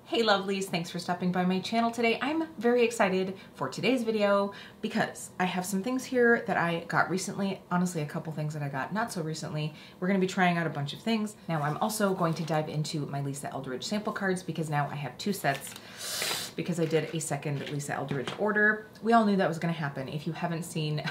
Hey lovelies, thanks for stopping by my channel today. I'm very excited for today's video because I have some things here that I got recently. Honestly, a couple things that I got not so recently. We're going to be trying out a bunch of things. Now I'm also going to dive into my Lisa Eldridge sample cards because now I have two sets because I did a second Lisa Eldridge order. We all knew that was going to happen. If you haven't seen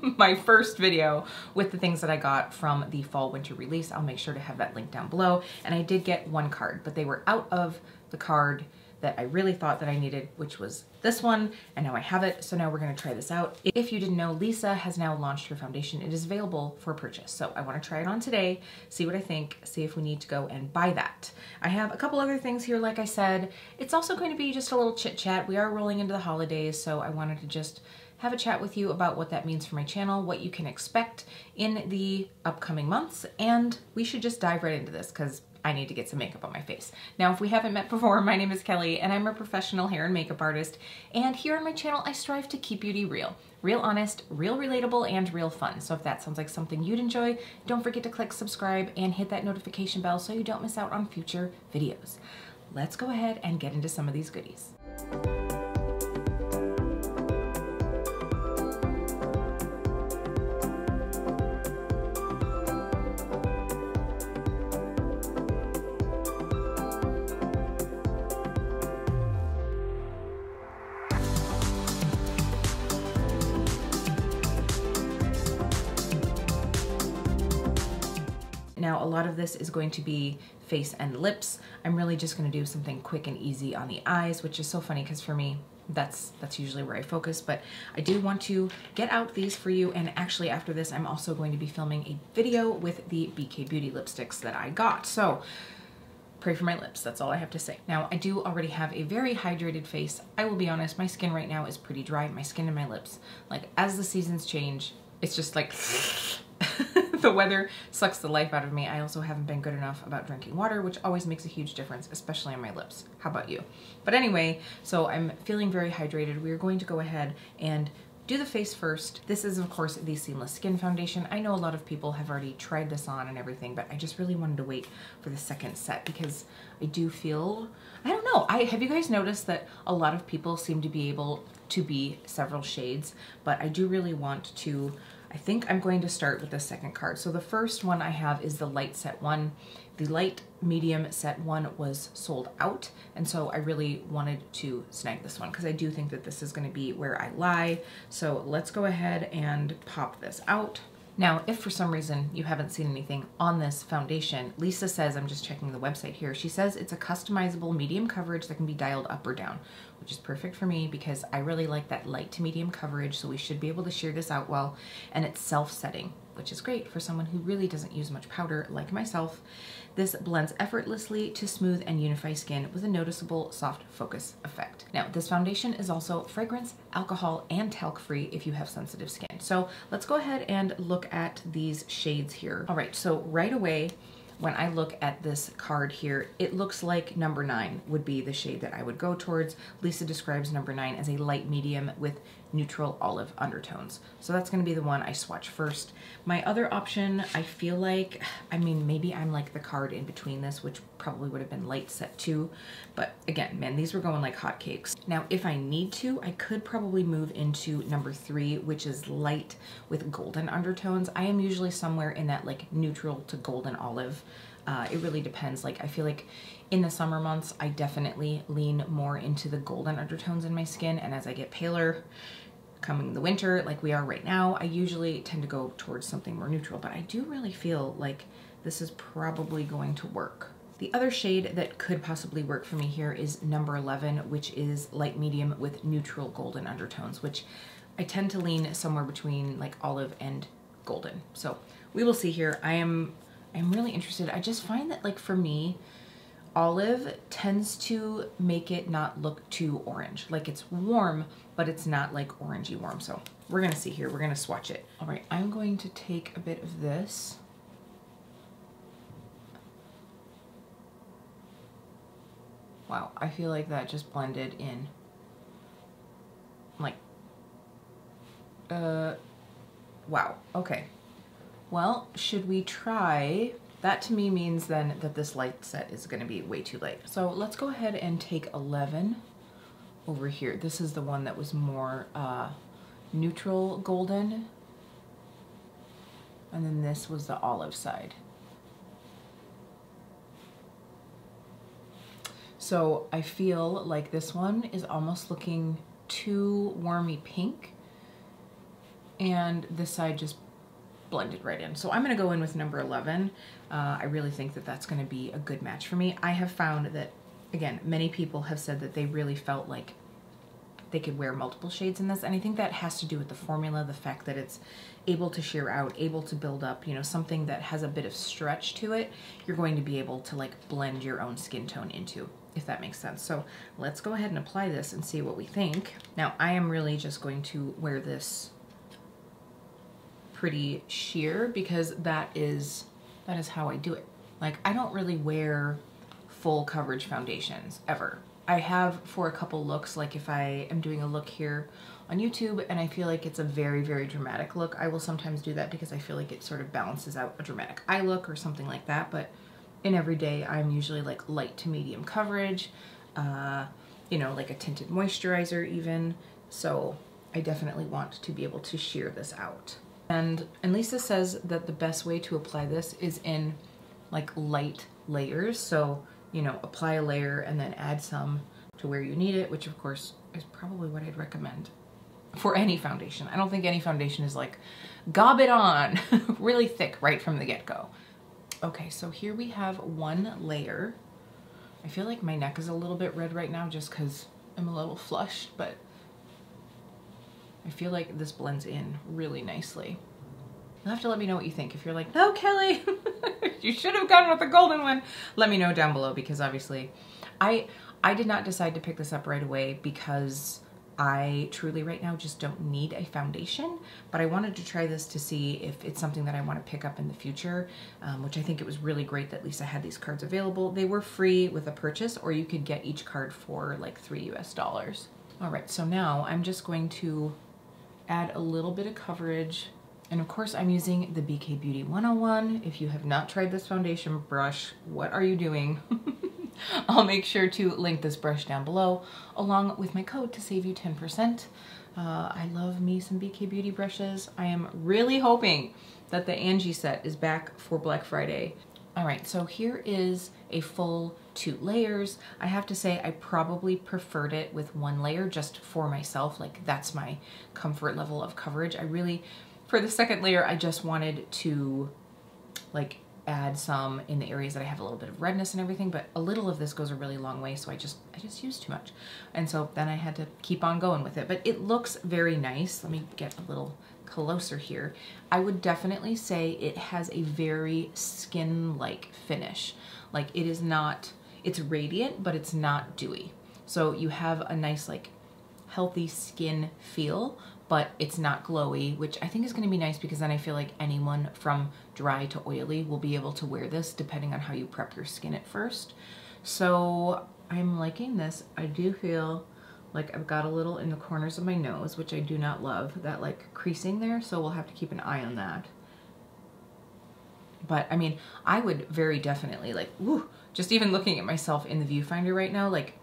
my first video with the things that I got from the fall winter release, I'll make sure to have that link down below. And I did get one card, but they were out of the card that I really thought that I needed, which was this one, and now I have it, so now we're gonna try this out. If you didn't know, Lisa has now launched her foundation. It is available for purchase, so I wanna try it on today, see what I think, see if we need to go and buy that. I have a couple other things here, like I said. It's also going to be just a little chit chat. We are rolling into the holidays, so I wanted to just have a chat with you about what that means for my channel, what you can expect in the upcoming months, and we should just dive right into this because I need to get some makeup on my face. Now, if we haven't met before, my name is Kelly and I'm a professional hair and makeup artist. And here on my channel, I strive to keep beauty real. Real honest, real relatable, and real fun. So if that sounds like something you'd enjoy, don't forget to click subscribe and hit that notification bell so you don't miss out on future videos. Let's go ahead and get into some of these goodies. Now, a lot of this is going to be face and lips. I'm really just gonna do something quick and easy on the eyes, which is so funny because for me, that's usually where I focus, but I do want to get out these for you. And actually after this, I'm also going to be filming a video with the BK Beauty lipsticks that I got. So pray for my lips, that's all I have to say. Now, I do already have a very hydrated face. I will be honest, my skin right now is pretty dry. My skin and my lips, like as the seasons change, it's just like the weather sucks the life out of me. I also haven't been good enough about drinking water, which always makes a huge difference, especially on my lips. How about you? But anyway, so I'm feeling very hydrated. We are going to go ahead and do the face first. This is, of course, the Seamless Skin Foundation. I know a lot of people have already tried this on and everything, but I just really wanted to wait for the second set because I do feel, I don't know, have you guys noticed that a lot of people seem to be able to be several shades, but I do really want to, I think I'm going to start with the second card. So the first one I have is the light set one. The light medium set one was sold out, and so I really wanted to snag this one because I do think that this is going to be where I lie. So let's go ahead and pop this out. Now, if for some reason you haven't seen anything on this foundation, Lisa says, I'm just checking the website here, she says it's a customizable medium coverage that can be dialed up or down, which is perfect for me because I really like that light to medium coverage, so we should be able to sheer this out well. And it's self-setting, which is great for someone who really doesn't use much powder like myself. This blends effortlessly to smooth and unify skin with a noticeable soft focus effect. Now, this foundation is also fragrance, alcohol, and talc-free if you have sensitive skin. So let's go ahead and look at these shades here. All right, so right away, when I look at this card here, it looks like number 9 would be the shade that I would go towards. Lisa describes number 9 as a light medium with neutral olive undertones. So that's gonna be the one I swatch first. My other option, I feel like, I mean, maybe I'm like the card in between this, which probably would have been light set 2. But again, man, these were going like hotcakes. Now, if I need to, I could probably move into number 3, which is light with golden undertones. I am usually somewhere in that like neutral to golden olive. It really depends. Like, I feel like in the summer months, I definitely lean more into the golden undertones in my skin. And as I get paler, coming the winter, like we are right now, I usually tend to go towards something more neutral, but I do really feel like this is probably going to work. The other shade that could possibly work for me here is number 11, which is light medium with neutral golden undertones, which I tend to lean somewhere between like olive and golden. So we will see here. I'm really interested. I just find that like for me, olive tends to make it not look too orange. Like it's warm, but it's not like orangey warm. So we're gonna see here, we're gonna swatch it. All right, I'm going to take a bit of this. Wow, I feel like that just blended in. Like, wow, okay. Well, should we try that to me means then that this light set is gonna be way too light. So let's go ahead and take 11 over here. This is the one that was more neutral golden. And then this was the olive side. So I feel like this one is almost looking too warmy pink, and this side just blended right in. So I'm gonna go in with number 11. I really think that that's gonna be a good match for me. I have found that, again, many people have said that they really felt like they could wear multiple shades in this, and I think that has to do with the formula, the fact that it's able to sheer out, able to build up, you know, something that has a bit of stretch to it, you're going to be able to like blend your own skin tone into, if that makes sense. So let's go ahead and apply this and see what we think. Now I am really just going to wear this pretty sheer because that is how I do it. Like, I don't really wear full coverage foundations ever. I have for a couple looks, like if I am doing a look here on YouTube and I feel like it's a very, very dramatic look, I will sometimes do that because I feel like it sort of balances out a dramatic eye look or something like that. But in everyday, I'm usually like light to medium coverage, you know, like a tinted moisturizer even. So I definitely want to be able to sheer this out. And Lisa says that the best way to apply this is in like light layers. So, you know, apply a layer and then add some to where you need it, which of course is probably what I'd recommend for any foundation. I don't think any foundation is like, gob it on really thick right from the get-go. Okay, so here we have one layer. I feel like my neck is a little bit red right now just because I'm a little flushed, but I feel like this blends in really nicely. You'll have to let me know what you think. If you're like, no, Kelly, you should have gone with the golden one, let me know down below, because obviously I did not decide to pick this up right away because I truly right now just don't need a foundation, but I wanted to try this to see if it's something that I want to pick up in the future, which I think it was really great that Lisa had these cards available. They were free with a purchase, or you could get each card for like $3 US. All right, so now I'm just going to add a little bit of coverage. And of course I'm using the BK Beauty 101. If you have not tried this foundation brush, what are you doing? I'll make sure to link this brush down below along with my code to save you 10%. I love me some BK Beauty brushes. I am really hoping that the Angie set is back for Black Friday. All right, so here is a full 2 layers. I have to say I probably preferred it with 1 layer just for myself. Like, that's my comfort level of coverage. I really, for the second layer, I just wanted to like add some in the areas that I have a little bit of redness and everything, but a little of this goes a really long way, so I just used too much. And so then I had to keep on going with it, but it looks very nice. Let me get a little closer here. I would definitely say it has a very skin-like finish. Like, it is not, it's radiant, but it's not dewy. So you have a nice like healthy skin feel, but it's not glowy, which I think is going to be nice because then I feel like anyone from dry to oily will be able to wear this depending on how you prep your skin at first. So I'm liking this. I do feel like I've got a little in the corners of my nose, which I do not love, that like creasing there, so we'll have to keep an eye on that. But I mean, I would very definitely like, woo, just even looking at myself in the viewfinder right now, like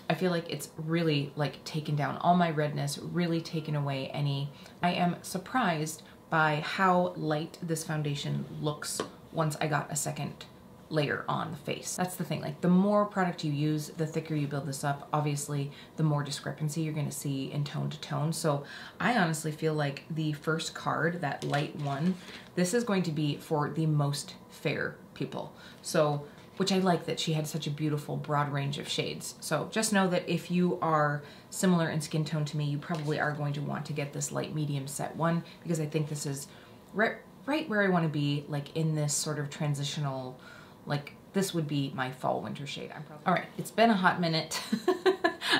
I feel like it's really like taken down all my redness, really taken away any. I am surprised by how light this foundation looks once I got a second layer on the face. That's the thing, like the more product you use, the thicker you build this up, obviously the more discrepancy you're gonna see in tone to tone. So I honestly feel like the first card, that light one, this is going to be for the most fair people. So, which I like that she had such a beautiful broad range of shades. So just know that if you are similar in skin tone to me, you probably are going to want to get this light medium set one, because I think this is right where I want to be, like in this sort of transitional, like this would be my fall winter shade. All right, it's been a hot minute.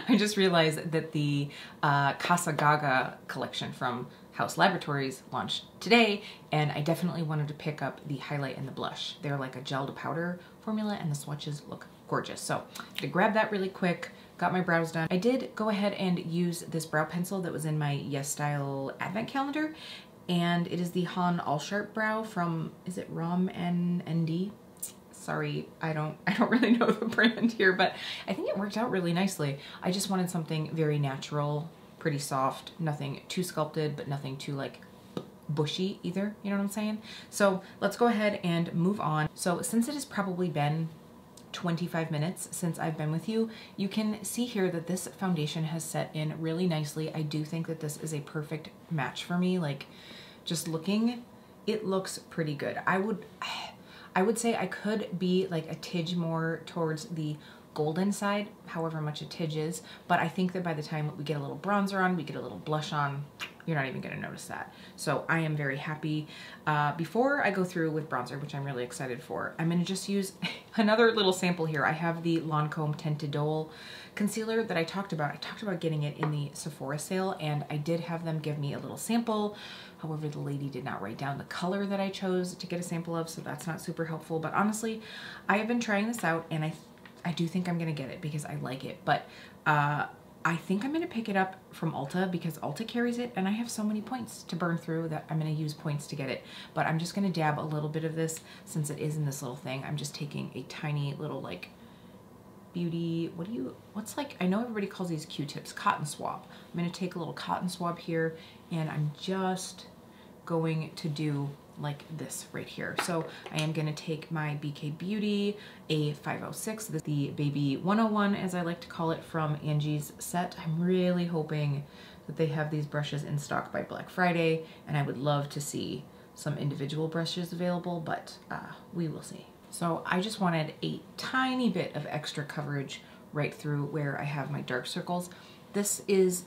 I just realized that the Casa Gaga collection from House Laboratories launched today, and I definitely wanted to pick up the highlight and the blush. They're like a gel to powder formula, and the swatches look gorgeous. So I grabbed that really quick, got my brows done. I did go ahead and use this brow pencil that was in my Yes Style advent calendar, and it is the Han All Sharp Brow from, is it ROM ND? Sorry, I don't really know the brand here, but I think it worked out really nicely. I just wanted something very natural, pretty soft, nothing too sculpted, but nothing too like bushy either, you know what I'm saying? So let's go ahead and move on. So since it has probably been 25 minutes since I've been with you, you can see here that this foundation has set in really nicely. I do think that this is a perfect match for me. Like, just looking, it looks pretty good. I would say I could be like a tidge more towards the golden side, however much a tidge is, but I think that by the time we get a little bronzer on, we get a little blush on, you're not even gonna notice that. So I am very happy. Before I go through with bronzer, which I'm really excited for, I'm gonna just use another little sample here. I have the Lancome Tinted Dole concealer that I talked about. I talked about getting it in the Sephora sale, and I did have them give me a little sample. However, the lady did not write down the color that I chose to get a sample of, so that's not super helpful. But honestly, I have been trying this out, and I do think I'm gonna get it because I like it. But I think I'm gonna pick it up from Ulta because Ulta carries it, and I have so many points to burn through that I'm gonna use points to get it. But I'm just gonna dab a little bit of this since it is in this little thing. I'm just taking a tiny little like beauty, what's like, I know everybody calls these Q-tips, cotton swab. I'm gonna take a little cotton swab here, and I'm just going to do like this right here. So I am gonna take my BK Beauty A506, the Baby 101 as I like to call it, from Angie's set. I'm really hoping that they have these brushes in stock by Black Friday, and I would love to see some individual brushes available, but we will see. So I just wanted a tiny bit of extra coverage right through where I have my dark circles. This is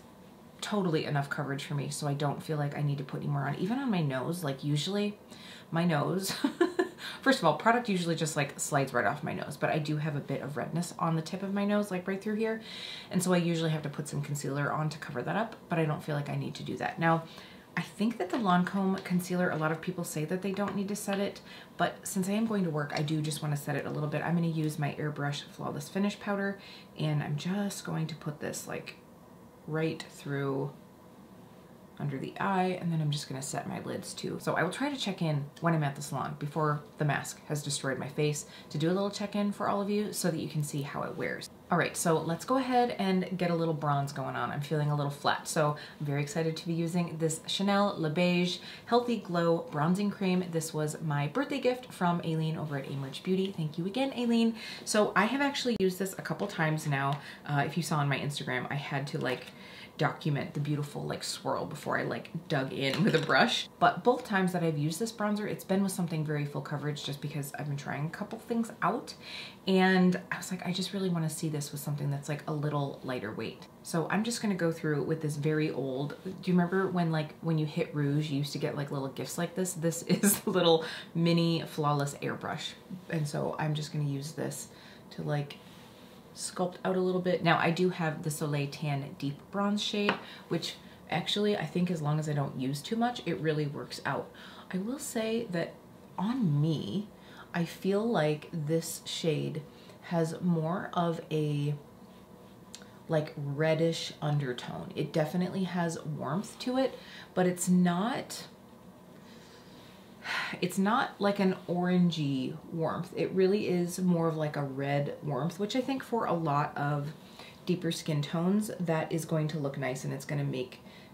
totally enough coverage for me, so I don't feel like I need to put any more on. Even on my nose, like usually my nose, first of all, product usually just like slides right off my nose, but I do have a bit of redness on the tip of my nose, like right through here. And so I usually have to put some concealer on to cover that up, but I don't feel like I need to do that. Now, I think that the Lancome concealer, a lot of people say that they don't need to set it, but since I am going to work, I do just want to set it a little bit. I'm going to use my Airbrush Flawless Finish powder, and I'm just going to put this like right through under the eye, and then I'm just gonna set my lids too. So I will try to check in when I'm at the salon before the mask has destroyed my face to do a little check-in for all of you so that you can see how it wears. All right, so let's go ahead and get a little bronze going on. I'm feeling a little flat, so I'm very excited to be using this Chanel Le Beige Healthy Glow Bronzing Cream. This was my birthday gift from Aileen over at Eldridge Beauty. Thank you again, Aileen. So I have actually used this a couple times now. If you saw on my Instagram, I had to like document the beautiful like swirl before I like dug in with a brush. But both times that I've used this bronzer, it's been with something very full coverage just because I've been trying a couple things out, and I was like, I just really want to see this with something that's like a little lighter weight. So I'm just gonna go through with this very old, do you remember when you hit rouge, you used to get like little gifts like this? This is a little mini flawless airbrush. And so I'm just gonna use this to like sculpt out a little bit. Now I do have the Soleil Tan Deep Bronze shade, which actually I think as long as I don't use too much, it really works out. I will say that on me, I feel like this shade has more of a like reddish undertone. It definitely has warmth to it, but it's not like an orangey warmth. It really is more of like a red warmth, which I think for a lot of deeper skin tones, that is going to look nice, and it's going to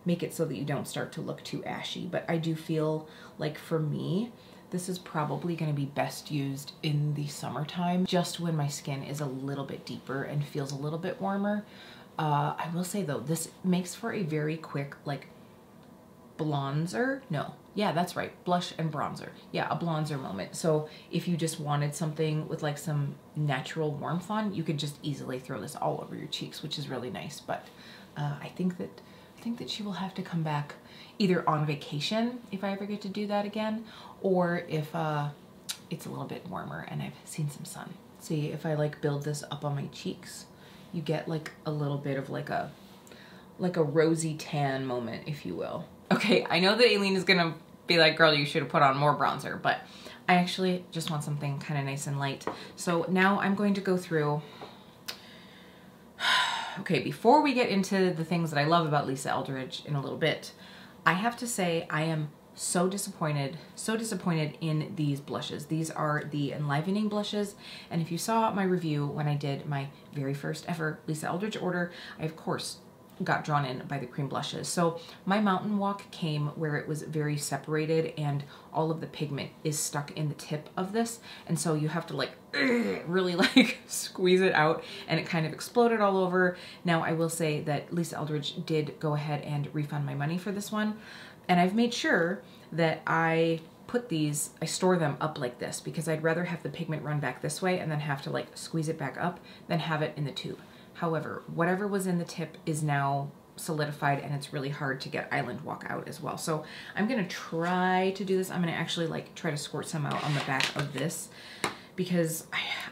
make it so that you don't start to look too ashy. But I do feel like for me, this is probably going to be best used in the summertime, just when my skin is a little bit deeper and feels a little bit warmer. I will say though, this makes for a very quick like bronzer. No, yeah, that's right, blush and bronzer. Yeah, a bronzer moment. So if you just wanted something with like some natural warmth on, you could just easily throw this all over your cheeks, which is really nice. But I think that she will have to come back either on vacation if I ever get to do that again, or if it's a little bit warmer and I've seen some sun. See, if I like build this up on my cheeks, you get like a little bit of like a rosy tan moment, if you will. Okay, I know that Aileen is gonna be like, girl, you should have put on more bronzer, but I actually just want something kind of nice and light. So now I'm going to go through. Okay, before we get into the things that I love about Lisa Eldridge in a little bit, I have to say I am so disappointed in these blushes. These are the Enlivening blushes, and if you saw my review when I did my very first ever Lisa Eldridge order, I of course got drawn in by the cream blushes. So my Mountain Walk came where it was very separated and all of the pigment is stuck in the tip of this, and so you have to like really like squeeze it out, and it kind of exploded all over. Now I will say that Lisa Eldridge did go ahead and refund my money for this one, and I've made sure that I store them up like this because I'd rather have the pigment run back this way and then have to like squeeze it back up than have it in the tube. However, whatever was in the tip is now solidified, and it's really hard to get Island Walk out as well. So I'm gonna try to do this. I'm gonna actually like try to squirt some out on the back of this because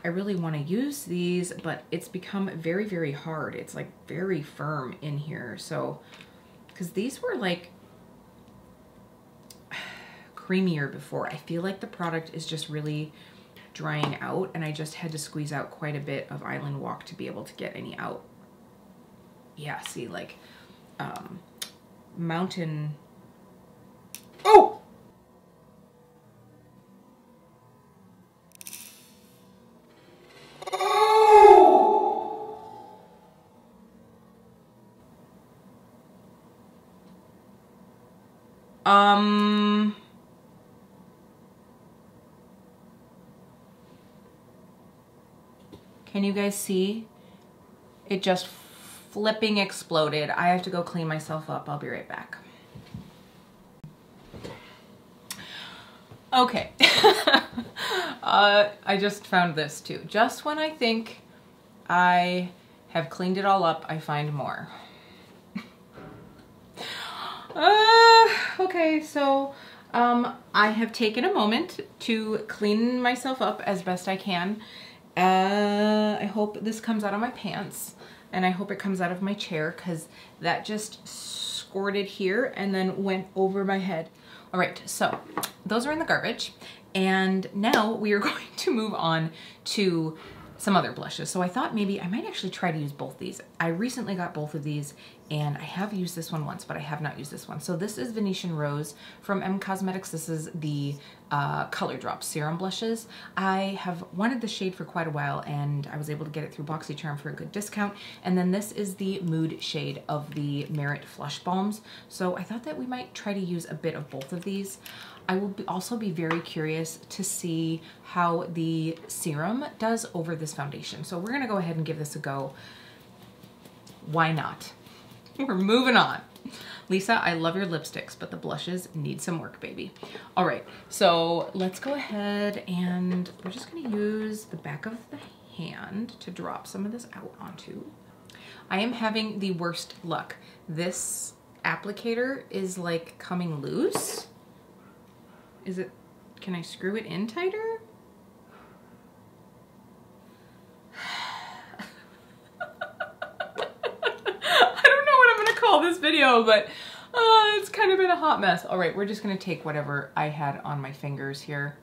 I really wanna use these, but it's become very, very hard. It's like very firm in here. So, because these were like creamier before. I feel like the product is just really drying out, and I just had to squeeze out quite a bit of Island Walk to be able to get any out. Yeah, see, like Mountain. Oh! Can you guys see? It just flipping exploded. I have to go clean myself up. I'll be right back. Okay. I just found this too. Just when I think I have cleaned it all up, I find more. Okay, so I have taken a moment to clean myself up as best I can. I hope this comes out of my pants, and I hope it comes out of my chair because that just squirted here and then went over my head. All right, so those are in the garbage, and now we are going to move on to some other blushes. So I thought maybe I might actually try to use both these. I recently got both of these, and I have used this one once, but I have not used this one. So this is Venetian Rose from M Cosmetics. This is the Color Drop Serum Blushes. I have wanted the shade for quite a while, and I was able to get it through BoxyCharm for a good discount. And then this is the Mood shade of the Merit Flush Balms. So I thought that we might try to use a bit of both of these. I will also be very curious to see how the serum does over this foundation. So we're gonna go ahead and give this a go. Why not? We're moving on. Lisa, I love your lipsticks, but the blushes need some work, baby. All right, so let's go ahead and we're just gonna use the back of the hand to drop some of this out onto. I am having the worst luck. This applicator is like coming loose. Is it, can I screw it in tighter? I don't know what I'm gonna call this video, but it's kind of been a hot mess. All right, we're just gonna take whatever I had on my fingers here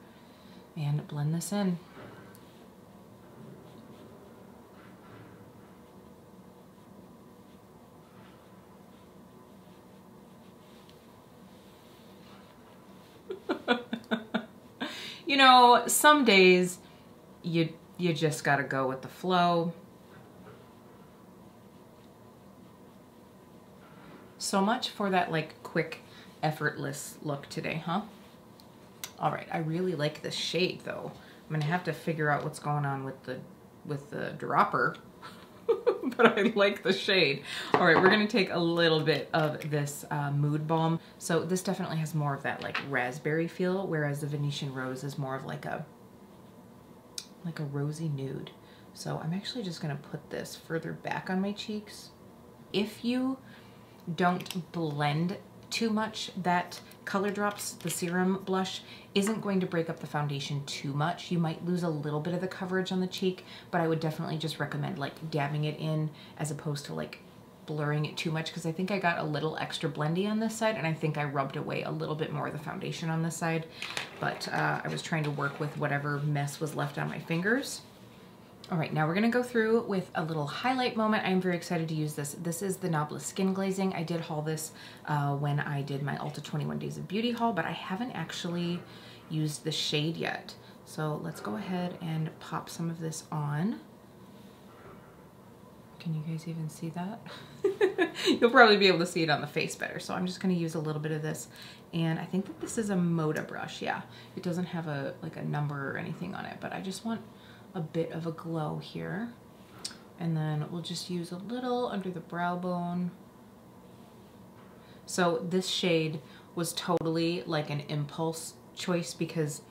and blend this in. You know, some days you just gotta go with the flow. So much for that like quick, effortless look today, huh? All right, I really like this shade though. I'm gonna have to figure out what's going on with the dropper, but I like the shade. All right, we're gonna take a little bit of this Mood Balm. So this definitely has more of that like raspberry feel, whereas the Venetian Rose is more of like a rosy nude. So I'm actually just gonna put this further back on my cheeks. If you don't blend too much, that Color Drops, the serum blush, isn't going to break up the foundation too much. You might lose a little bit of the coverage on the cheek, but I would definitely just recommend like dabbing it in as opposed to like blurring it too much, because I think I got a little extra blendy on this side, and I think I rubbed away a little bit more of the foundation on this side, but I was trying to work with whatever mess was left on my fingers. All right, now we're gonna go through with a little highlight moment. I'm very excited to use this. This is the Nabla Skin Glazing. I did haul this when I did my Ulta 21 Days of Beauty haul, but I haven't actually used the shade yet. So let's go ahead and pop some of this on. Can you guys even see that? You'll probably be able to see it on the face better. So I'm just gonna use a little bit of this. And I think that this is a Moda brush, yeah. It doesn't have a number or anything on it, but I just want a bit of a glow here. And then we'll just use a little under the brow bone. So this shade was totally like an impulse choice because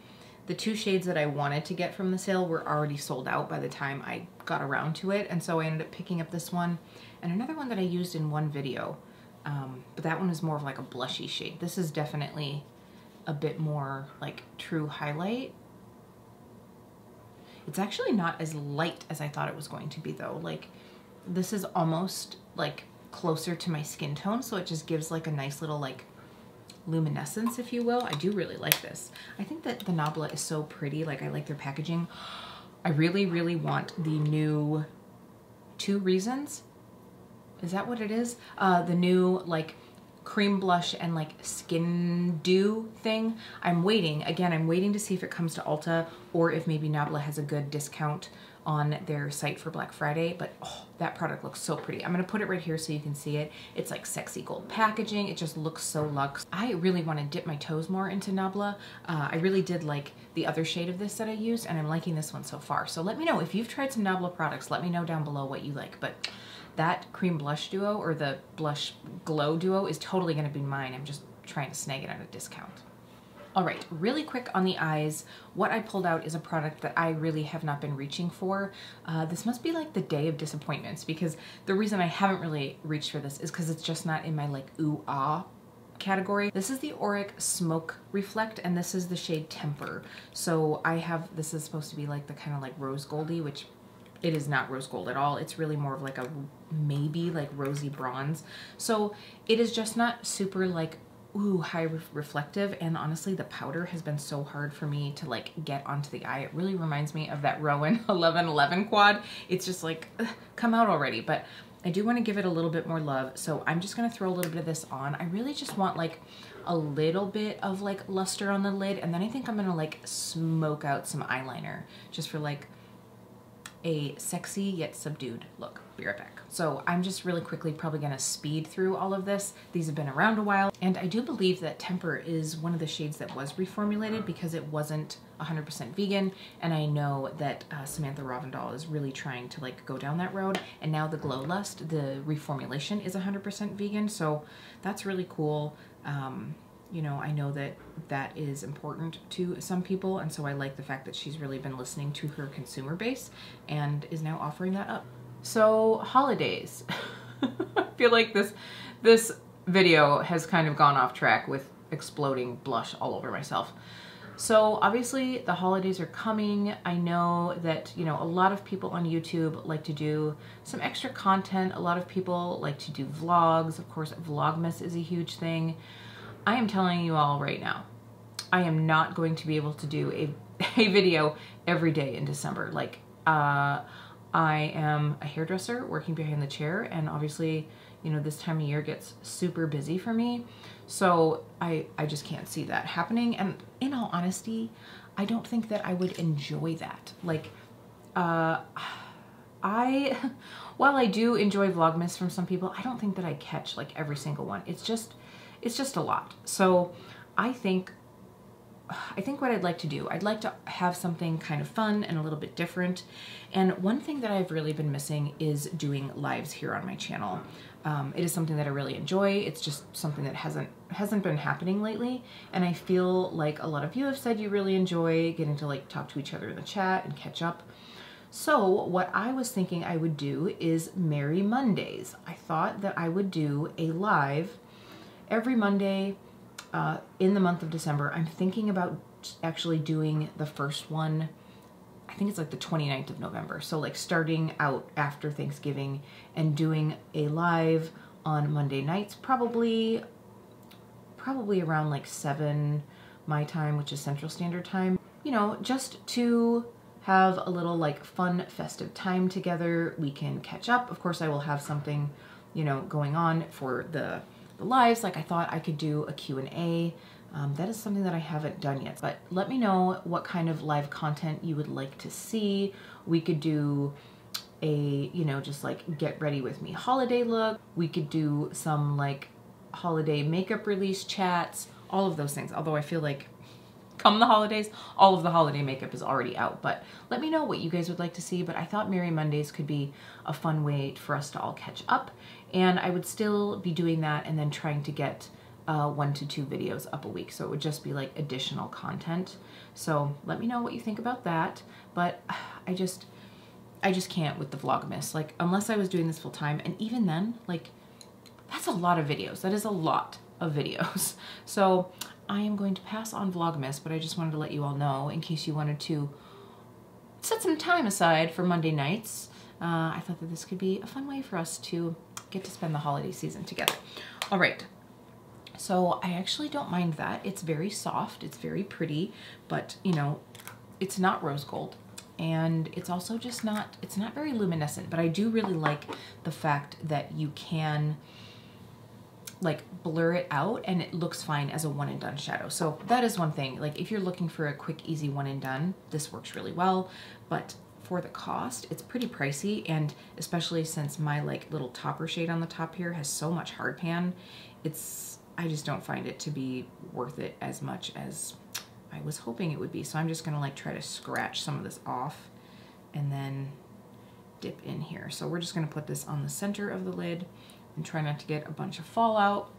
the two shades that I wanted to get from the sale were already sold out by the time I got around to it. And so I ended up picking up this one and another one that I used in one video. But that one is more of like a blushy shade. This is definitely a bit more like true highlight. It's actually not as light as I thought it was going to be though. Like this is almost like closer to my skin tone. So it just gives like a nice little like luminescence, if you will. I do really like this. I think that the Nabla is so pretty. Like I like their packaging. I really, really want the new 2 Reasons. Is that what it is? The new like cream blush and like skin dew thing. I'm waiting to see if it comes to Ulta or if maybe Nabla has a good discount on their site for Black Friday, but oh, that product looks so pretty. I'm gonna put it right here so you can see it. It's like sexy gold packaging. It just looks so luxe. I really wanna dip my toes more into Nabla. I really did like the other shade of this that I used and I'm liking this one so far. So let me know if you've tried some Nabla products, let me know down below what you like. But that cream blush duo or the blush glow duo is totally gonna be mine. I'm just trying to snag it at a discount. All right, really quick on the eyes, what I pulled out is a product that I really have not been reaching for. This must be like the day of disappointments because the reason I haven't really reached for this is because it's just not in my like ooh ah category. This is the Auric Smoke Reflect and this is the shade Temper. So this is supposed to be like the kind of like rose goldy, which it is not rose gold at all. It's really more of like a maybe like rosy bronze. So it is just not super like ooh, high reflective, and honestly the powder has been so hard for me to like get onto the eye. It really reminds me of that Rowan 1111 quad. It's just like, ugh, come out already, but I do want to give it a little bit more love, so I'm just gonna throw a little bit of this on. I really just want like a little bit of like luster on the lid, and then I think I'm gonna like smoke out some eyeliner just for like a sexy yet subdued look. Be right back. So I'm just really quickly probably gonna speed through all of this. These have been around a while, and I do believe that Temper is one of the shades that was reformulated because it wasn't 100% vegan, and I know that Samantha Ravindal is really trying to like go down that road, and now the Glow Lust, the reformulation is 100% vegan, so that's really cool. You know, I know that that is important to some people, and so I like the fact that she's really been listening to her consumer base and is now offering that up. So holidays. I feel like this video has kind of gone off track with exploding blush all over myself. So obviously the holidays are coming. I know that, you know, a lot of people on YouTube like to do some extra content. A lot of people like to do vlogs. Of course, Vlogmas is a huge thing. I am telling you all right now, I am not going to be able to do a video every day in December. Like, I am a hairdresser working behind the chair, and obviously, you know, this time of year gets super busy for me. So I just can't see that happening. And in all honesty, I don't think that I would enjoy that. Like, while I do enjoy Vlogmas from some people, I don't think that I catch like every single one. It's just a lot. So I think what I'd like to do, I'd like to have something kind of fun and a little bit different. And one thing that I've really been missing is doing lives here on my channel. It is something that I really enjoy. It's just something that hasn't been happening lately. And I feel like a lot of you have said you really enjoy getting to like talk to each other in the chat and catch up. So what I was thinking I would do is Merry Mondays. I thought that I would do a live every Monday in the month of December. I'm thinking about actually doing the first one, I think it's like the 29th of November. So like starting out after Thanksgiving and doing a live on Monday nights, probably around like 7 my time, which is Central Standard Time, you know, just to have a little like fun festive time together. We can catch up. Of course, I will have something, you know, going on for the lives. Like I thought I could do a Q&A. That is something that I haven't done yet, but let me know what kind of live content you would like to see. We could do a, you know, just like get ready with me holiday look. We could do some like holiday makeup release chats, all of those things. Although I feel like come the holidays, all of the holiday makeup is already out, but let me know what you guys would like to see. But I thought Merry Mondays could be a fun way for us to all catch up, and I would still be doing that and then trying to get 1 to 2 videos up a week. So it would just be like additional content. So let me know what you think about that. But I just can't with the Vlogmas. Like unless I was doing this full time, and even then, like that's a lot of videos. That is a lot of videos. So I am going to pass on Vlogmas, but I just wanted to let you all know in case you wanted to set some time aside for Monday nights. I thought that this could be a fun way for us to get to spend the holiday season together. All right. So I actually don't mind that. It's very soft, it's very pretty, but you know, it's not rose gold. And it's also just not, it's not very luminescent, but I do really like the fact that you can like blur it out and it looks fine as a one and done shadow. So that is one thing. Like if you're looking for a quick, easy one and done, this works really well, but for the cost, it's pretty pricey. And especially since my like little topper shade on the top here has so much hard pan, I just don't find it to be worth it as much as I was hoping it would be. So I'm just gonna like try to scratch some of this off and then dip in here. So we're just gonna put this on the center of the lid and try not to get a bunch of fallout.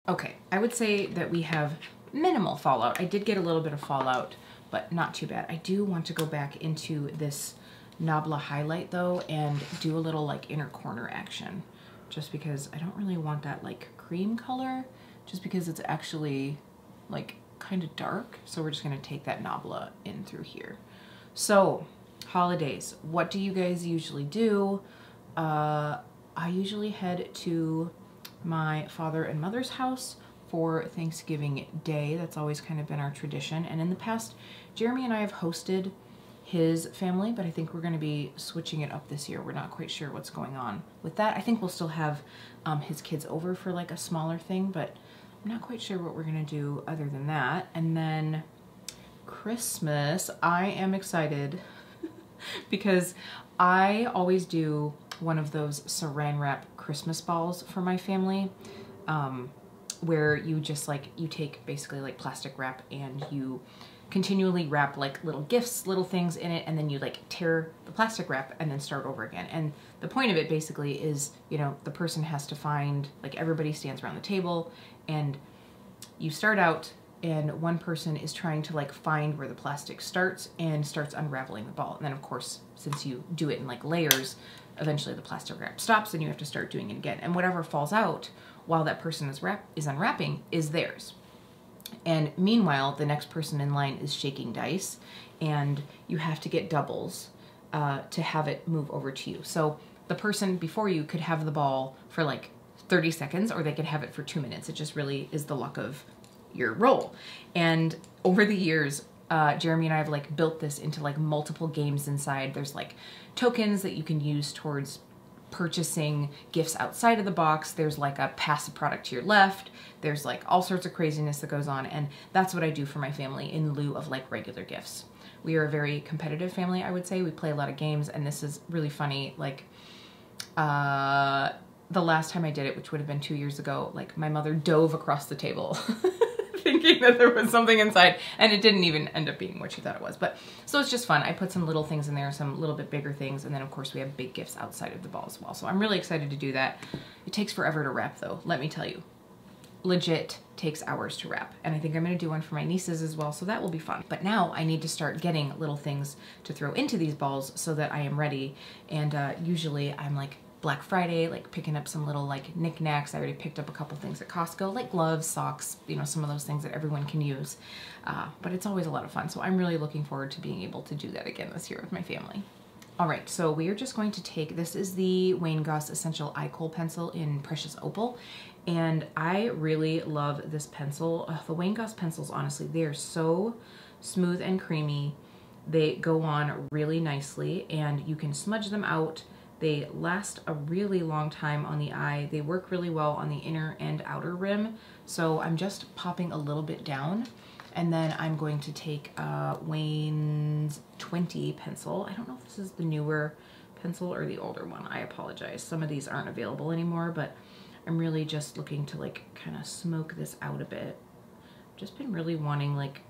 Okay, I would say that we have minimal fallout. I did get a little bit of fallout, but not too bad. I do want to go back into this Nabla highlight though and do a little like inner corner action, just because I don't really want that like cream color, just because it's actually like kind of dark. So we're just gonna take that Nabla in through here. So holidays, what do you guys usually do? I usually head to my father and mother's house for Thanksgiving Day. That's always kind of been our tradition. And in the past, Jeremy and I have hosted his family, but I think we're going to be switching it up this year. We're not quite sure what's going on with that. I think we'll still have his kids over for like a smaller thing, but I'm not quite sure what we're going to do other than that. And then Christmas, I am excited because I always do one of those saran wrap Christmas balls for my family, where you just like, you take basically like plastic wrap and you continually wrap like little gifts, little things in it, and then you like tear the plastic wrap and then start over again. And the point of it basically is, you know, the person has to find, like everybody stands around the table and you start out and one person is trying to like find where the plastic starts and starts unraveling the ball. And then of course, since you do it in like layers, eventually the plastic wrap stops and you have to start doing it again. And whatever falls out while that person is unwrapping is theirs. And meanwhile, the next person in line is shaking dice and you have to get doubles to have it move over to you. So the person before you could have the ball for like 30 seconds or they could have it for 2 minutes. It just really is the luck of your roll. And over the years, Jeremy and I have like built this into like multiple games inside. There's like tokens that you can use towards purchasing gifts outside of the box. There's like a pass a product to your left. There's like all sorts of craziness that goes on. And that's what I do for my family in lieu of like regular gifts. We are a very competitive family, I would say. We play a lot of games and this is really funny. Like, the last time I did it, which would have been 2 years ago, like my mother dove across the table thinking that there was something inside and it didn't even end up being what she thought it was. But so it's just fun. I put some little things in there, some little bit bigger things. And then of course we have big gifts outside of the ball as well. So I'm really excited to do that. It takes forever to wrap though. Let me tell you, legit takes hours to wrap. And I think I'm going to do one for my nieces as well. So that will be fun. But now I need to start getting little things to throw into these balls so that I am ready. And usually I'm like Black Friday, like picking up some little like knickknacks. I already picked up a couple things at Costco, like gloves, socks, you know, some of those things that everyone can use. But it's always a lot of fun. So I'm really looking forward to being able to do that again this year with my family. All right, so we are just going to take, this is the Wayne Goss Essential Eye Kohl pencil in Precious Opal. And I really love this pencil. The Wayne Goss pencils, honestly, they are so smooth and creamy. They go on really nicely and you can smudge them out. They last a really long time on the eye. They work really well on the inner and outer rim. So I'm just popping a little bit down. And then I'm going to take Wayne's 20 pencil. I don't know if this is the newer pencil or the older one. I apologize. Some of these aren't available anymore, but I'm really just looking to like kind of smoke this out a bit. Just been really wanting like,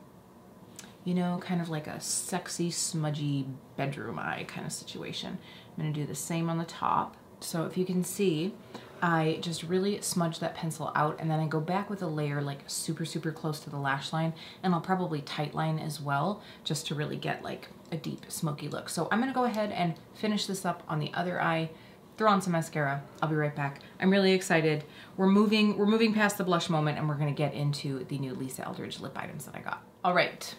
you know, kind of like a sexy, smudgy bedroom eye kind of situation. I'm gonna do the same on the top. So if you can see, I just really smudge that pencil out and then I go back with a layer like super, super close to the lash line, and I'll probably tight line as well just to really get like a deep smoky look. So I'm gonna go ahead and finish this up on the other eye, throw on some mascara. I'll be right back. I'm really excited. We're moving past the blush moment and we're gonna get into the new Lisa Eldridge lip items that I got. All right.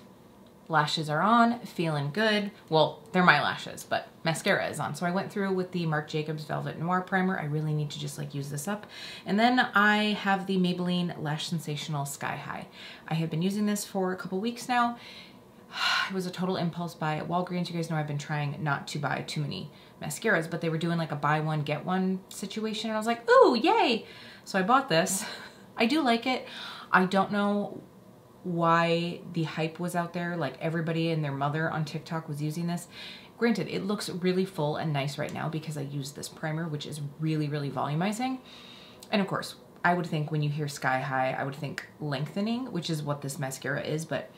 Lashes are on, feeling good. Well, they're my lashes, but mascara is on. So I went through with the Marc Jacobs Velvet Noir Primer. I really need to just like use this up. And then I have the Maybelline Lash Sensational Sky High. I have been using this for a couple weeks now. It was a total impulse buy at Walgreens. You guys know I've been trying not to buy too many mascaras, but they were doing like a buy one, get one situation. And I was like, ooh, yay. So I bought this. I do like it. I don't know why the hype was out there. Like everybody and their mother on TikTok was using this. Granted, it looks really full and nice right now because I used this primer, which is really, really volumizing. And of course, I would think when you hear Sky High, I would think lengthening, which is what this mascara is, but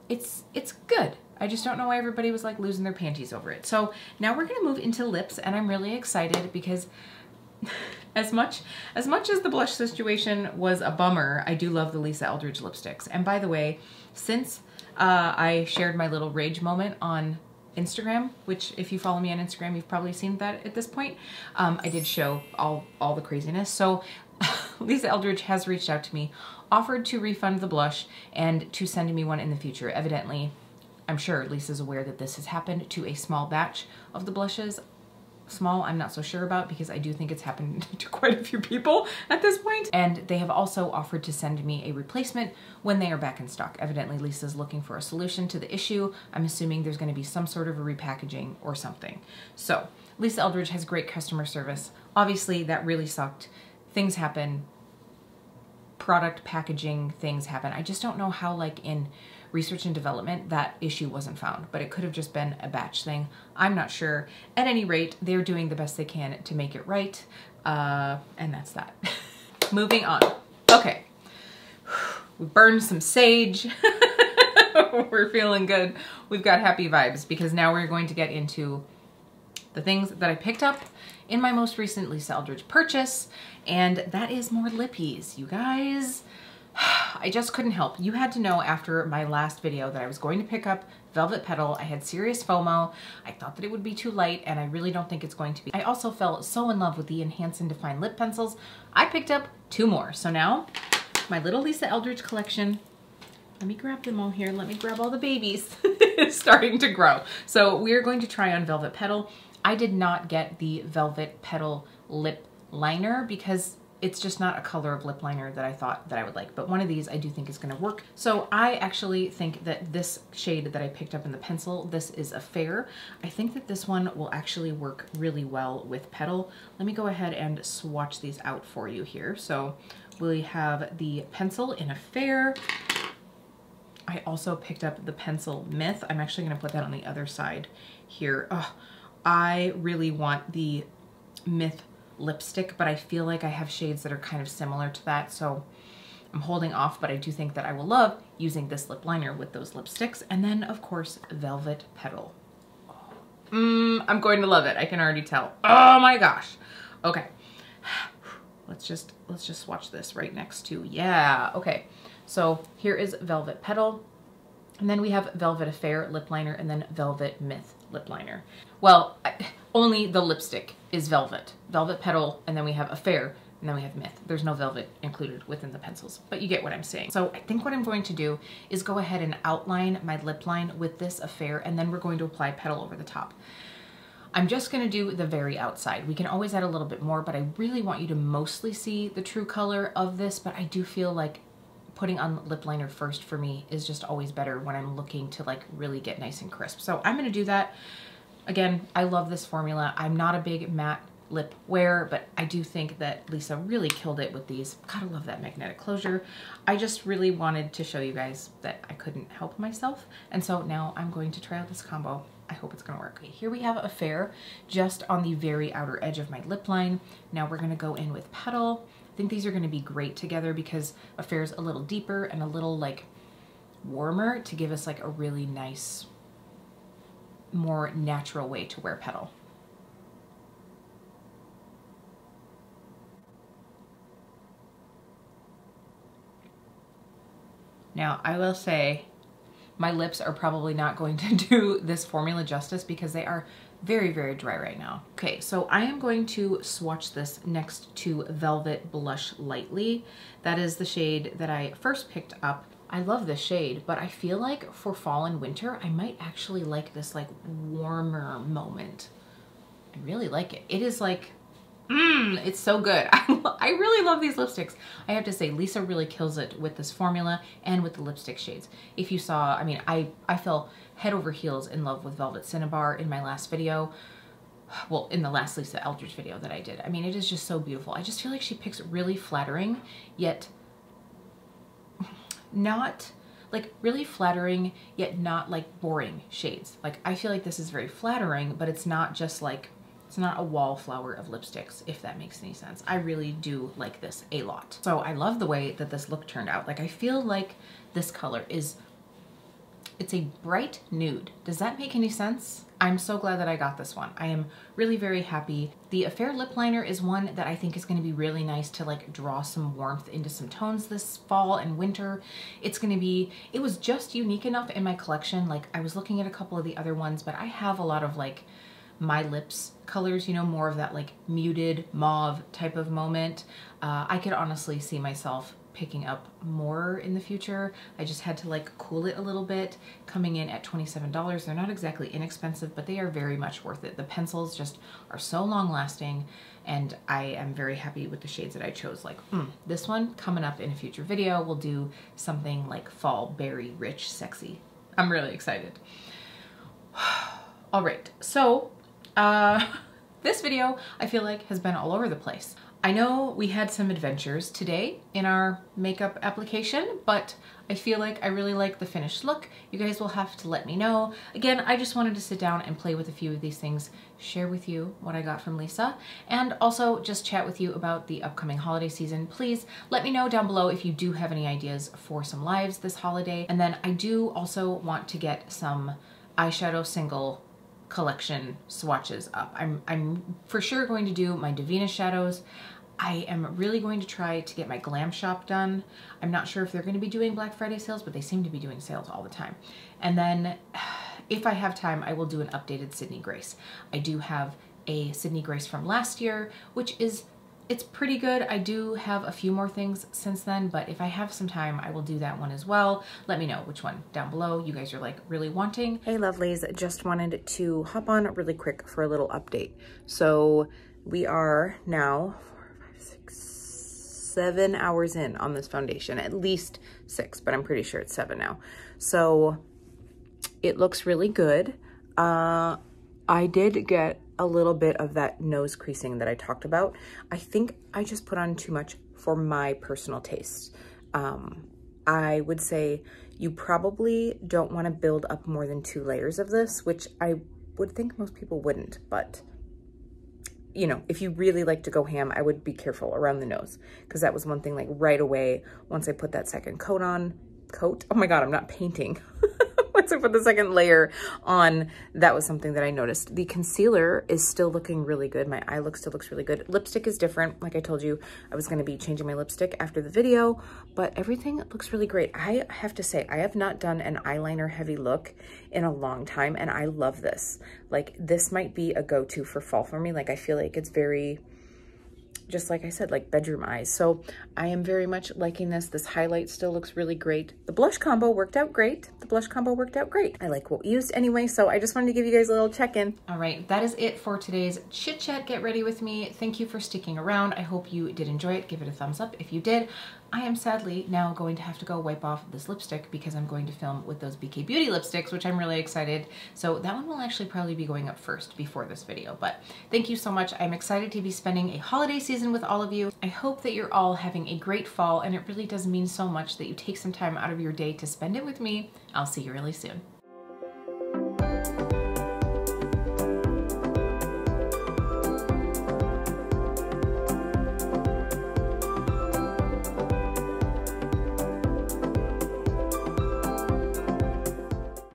it's good. I just don't know why everybody was like losing their panties over it. So now we're gonna move into lips, and I'm really excited because as much as the blush situation was a bummer, I do love the Lisa Eldridge lipsticks. And by the way, since I shared my little rage moment on Instagram, which if you follow me on Instagram, you've probably seen that at this point, I did show all the craziness. So Lisa Eldridge has reached out to me, offered to refund the blush and to send me one in the future. Evidently, I'm sure Lisa's aware that this has happened to a small batch of the blushes. Small, I'm not so sure about because I do think it's happened to quite a few people at this point. And they have also offered to send me a replacement when they are back in stock. Evidently, Lisa's looking for a solution to the issue. I'm assuming there's going to be some sort of a repackaging or something. So Lisa Eldridge has great customer service. Obviously, that really sucked. Things happen. Product packaging things happen. I just don't know how, like in research and development, that issue wasn't found, but it could have just been a batch thing. I'm not sure. At any rate, they're doing the best they can to make it right. And that's that. Moving on. Okay. We burned some sage. We're feeling good. We've got happy vibes because now we're going to get into the things that I picked up in my most recent Lisa Eldridge purchase, and that is more lippies, you guys. I just couldn't help. You had to know after my last video that I was going to pick up Velvet Petal. I had serious FOMO. I thought that it would be too light, and I really don't think it's going to be. I also fell so in love with the Enhance and Define lip pencils. I picked up 2 more. So now my little Lisa Eldridge collection, let me grab them all here. Let me grab all the babies. It's starting to grow. So we are going to try on Velvet Petal. I did not get the Velvet Petal lip liner because it's just not a color of lip liner that I thought that I would like, but one of these I do think is gonna work. So I actually think that this shade that I picked up in the pencil, this is a Fair. I think that this one will actually work really well with Petal. Let me go ahead and swatch these out for you here. So we have the pencil in a Fair. I also picked up the pencil Myth. I'm actually gonna put that on the other side here. Oh, I really want the Myth lipstick, but I feel like I have shades that are kind of similar to that, so I'm holding off, but I do think that I will love using this lip liner with those lipsticks. And then of course, Velvet Petal. I'm going to love it. I can already tell. Oh my gosh. Okay. Let's just swatch this right next to, yeah. Okay. So here is Velvet Petal. And then we have Velvet Affair lip liner and then Velvet Myth lip liner. Well, only the lipstick is Velvet. Velvet Petal, and then we have Affair, and then we have Myth. There's no Velvet included within the pencils, but you get what I'm saying. So I think what I'm going to do is go ahead and outline my lip line with this Affair, and then we're going to apply Petal over the top. I'm just gonna do the very outside. We can always add a little bit more, but I really want you to mostly see the true color of this, but I do feel like putting on lip liner first for me is just always better when I'm looking to like really get nice and crisp. So I'm gonna do that. Again, I love this formula. I'm not a big matte lip wearer, but I do think that Lisa really killed it with these. Gotta love that magnetic closure. I just really wanted to show you guys that I couldn't help myself. And so now I'm going to try out this combo. I hope it's gonna work. Okay, here we have a Fair just on the very outer edge of my lip line. Now we're gonna go in with Petal. I think these are gonna be great together because a Fair's a little deeper and a little like warmer to give us like a really nice, more natural way to wear Petal. Now, I will say my lips are probably not going to do this formula justice because they are very, very dry right now. Okay, so I am going to swatch this next to Velvet Blush Lightly. That is the shade that I first picked up. I love this shade, but I feel like for fall and winter, I might actually like this like warmer moment. I really like it. It is like, it's so good. I really love these lipsticks. I have to say, Lisa really kills it with this formula and with the lipstick shades. If you saw, I mean, I fell head over heels in love with Velvet Cinnabar in my last video. Well, in the last Lisa Eldridge video that I did. I mean, it is just so beautiful. I just feel like she picks really flattering, yet not like really flattering, yet not like boring shades. Like, I feel like this is very flattering, but it's not just like, it's not a wallflower of lipsticks, if that makes any sense. I really do like this a lot. So I love the way that this look turned out. Like, I feel like this color is, it's a bright nude. Does that make any sense? I'm so glad that I got this one. I am really very happy. The Affair lip liner is one that I think is gonna be really nice to like draw some warmth into some tones this fall and winter. It's gonna be, it was just unique enough in my collection. Like, I was looking at a couple of the other ones, but I have a lot of like My Lips colors, you know, more of that like muted mauve type of moment. I could honestly see myself picking up more in the future. I just had to like cool it a little bit. Coming in at $27. They're not exactly inexpensive, but they are very much worth it. The pencils just are so long lasting, and I am very happy with the shades that I chose. Like this one coming up in a future video, we'll do something like fall berry rich sexy. I'm really excited. All right, so this video I feel like has been all over the place. I know we had some adventures today in our makeup application, but I feel like I really like the finished look. You guys will have to let me know. Again, I just wanted to sit down and play with a few of these things, share with you what I got from Lisa, and also just chat with you about the upcoming holiday season. Please let me know down below if you do have any ideas for some lives this holiday. And then I do also want to get some eyeshadow single collection swatches up. I'm for sure going to do my Davina shadows. I am really going to try to get my Glam Shop done. I'm not sure if they're going to be doing Black Friday sales, but they seem to be doing sales all the time. And then if I have time, I will do an updated Sydney Grace. I do have a Sydney Grace from last year, which is, it's pretty good. I do have a few more things since then, but if I have some time, I will do that one as well. Let me know which one down below you guys are like really wanting. Hey lovelies, just wanted to hop on really quick for a little update. So we are now 7 hours in on this foundation, at least 6, but I'm pretty sure it's 7 now. So it looks really good. I did get a little bit of that nose creasing that I talked about. I think I just put on too much for my personal taste. I would say you probably don't want to build up more than 2 layers of this, which I would think most people wouldn't, but you know, if you really like to go ham, I would be careful around the nose, because that was one thing, like right away, once I put that second coat on, oh my God, I'm not painting. Once I put the second layer on, that was something that I noticed. The concealer is still looking really good. My eye look still looks really good. Lipstick is different. Like I told you, I was gonna be changing my lipstick after the video, but everything looks really great. I have to say, I have not done an eyeliner heavy look in a long time, and I love this. Like, this might be a go-to for fall for me. Like, I feel like it's very, just like I said, like bedroom eyes. So I am very much liking this. This highlight still looks really great. The blush combo worked out great. The blush combo worked out great. I like what we used anyway, so I just wanted to give you guys a little check-in. All right, that is it for today's chit chat. Get ready with me. Thank you for sticking around. I hope you did enjoy it. Give it a thumbs up if you did. I am sadly now going to have to go wipe off this lipstick because I'm going to film with those BK Beauty lipsticks, which I'm really excited. So that one will actually probably be going up first before this video, but thank you so much. I'm excited to be spending a holiday season with all of you. I hope that you're all having a great fall, and it really does mean so much that you take some time out of your day to spend it with me. I'll see you really soon.